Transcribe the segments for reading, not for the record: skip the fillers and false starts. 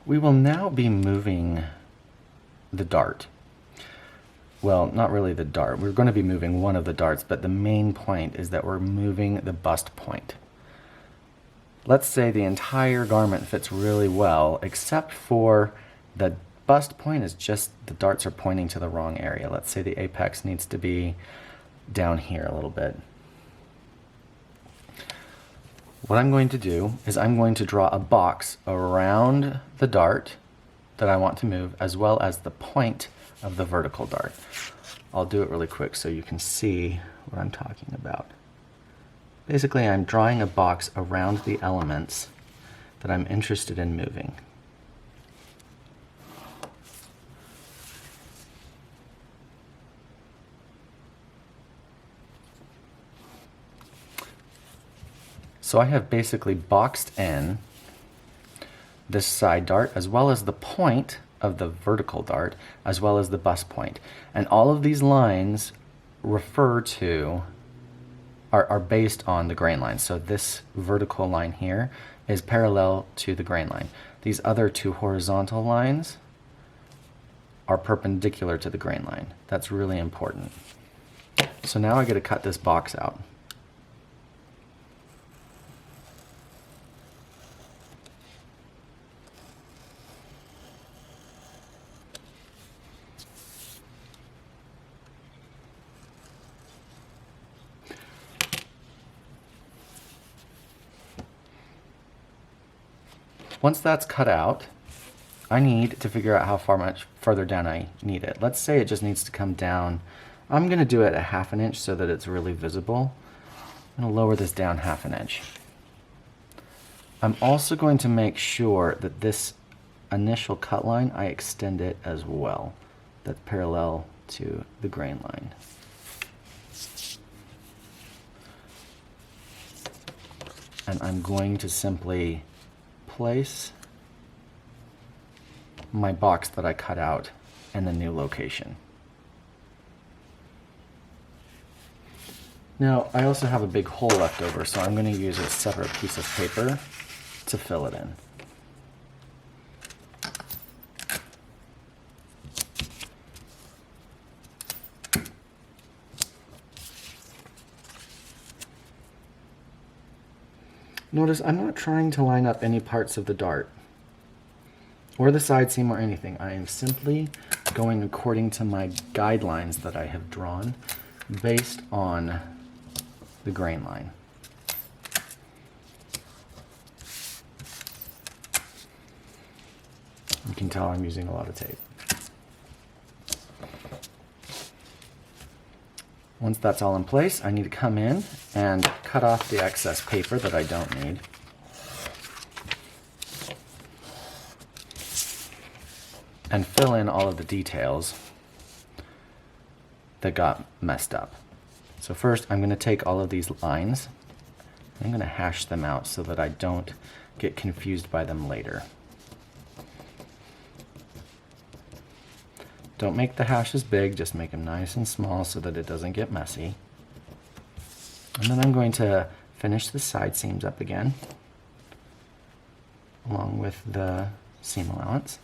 We will now be moving the dart. Well, not really the dart. We're going to be moving one of the darts, but the main point is that we're moving the bust point. Let's say the entire garment fits really well, except for the bust point is just, the darts are pointing to the wrong area. Let's say the apex needs to be down here a little bit. What I'm going to do is I'm going to draw a box around the dart that I want to move, as well as the point of the vertical dart. I'll do it really quick so you can see what I'm talking about. Basically, I'm drawing a box around the elements that I'm interested in moving. So I have basically boxed in this side dart, as well as the point of the vertical dart, as well as the bust point. And all of these lines refer to, are based on the grain line. So this vertical line here is parallel to the grain line. These other two horizontal lines are perpendicular to the grain line. That's really important. So now I get to cut this box out. Once that's cut out, I need to figure out how much further down I need it. Let's say it just needs to come down. I'm going to do it a ½ inch so that it's really visible. I'm going to lower this down ½ inch. I'm also going to make sure that this initial cut line, I extend it as well. That's parallel to the grain line. And I'm going to simply place my box that I cut out in the new location. Now, I also have a big hole left over, so I'm going to use a separate piece of paper to fill it in. Notice I'm not trying to line up any parts of the dart or the side seam or anything. I am simply going according to my guidelines that I have drawn based on the grain line. You can tell I'm using a lot of tape. Once that's all in place, I need to come in and cut off the excess paper that I don't need. And fill in all of the details that got messed up. So first, I'm going to take all of these lines, and I'm going to hash them out so that I don't get confused by them later. Don't make the hashes big, just make them nice and small so that it doesn't get messy. And then I'm going to finish the side seams up again, along with the seam allowance.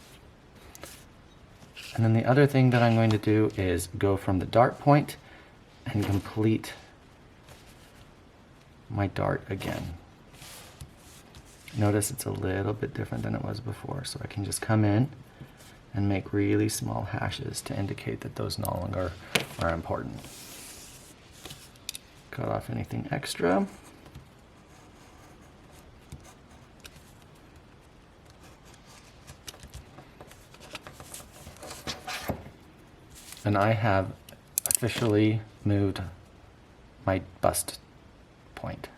And then the other thing that I'm going to do is go from the dart point and complete my dart again. Notice it's a little bit different than it was before, so I can just come in and make really small hashes to indicate that those no longer are important. Cut off anything extra. And I have officially moved my bust point.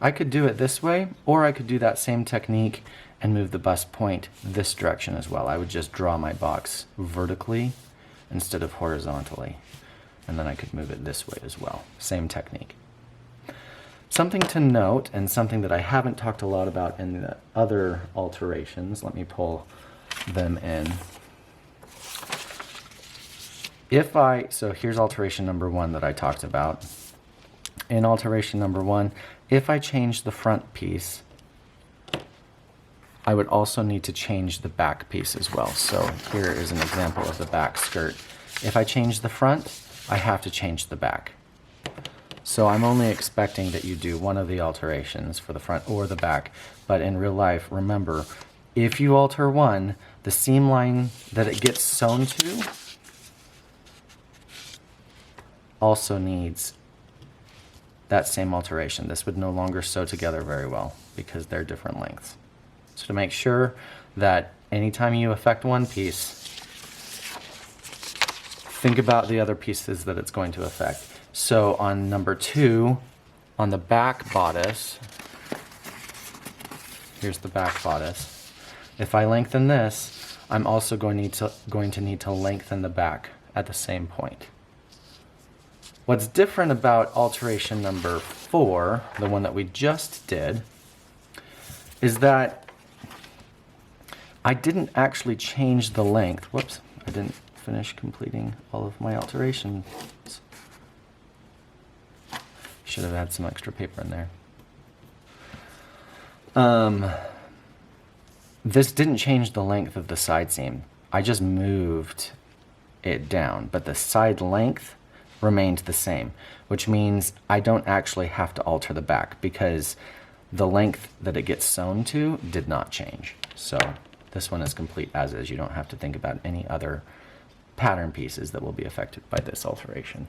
I could do it this way, or I could do that same technique and move the bust point this direction as well. I would just draw my box vertically instead of horizontally, and then I could move it this way as well. Same technique. Something to note, and something that I haven't talked a lot about in the other alterations, let me pull them in. So here's alteration number 1 that I talked about. In alteration number 1, if I change the front piece, I would also need to change the back piece as well. So here is an example of the back skirt. If I change the front, I have to change the back. So I'm only expecting that you do one of the alterations for the front or the back. But in real life, remember, if you alter one, the seam line that it gets sewn to also needs that same alteration. This would no longer sew together very well because they're different lengths. So to make sure that anytime you affect one piece, think about the other pieces that it's going to affect. So on number 2, on the back bodice, here's the back bodice. If I lengthen this, I'm also going to need to lengthen the back at the same point. What's different about alteration number 4, the one that we just did, is that I didn't actually change the length. Whoops, I didn't finish completing all of my alterations. Should have had some extra paper in there. This didn't change the length of the side seam. I just moved it down, but the side length remained the same, which means I don't actually have to alter the back because the length that it gets sewn to did not change. So this one is complete as is. You don't have to think about any other pattern pieces that will be affected by this alteration.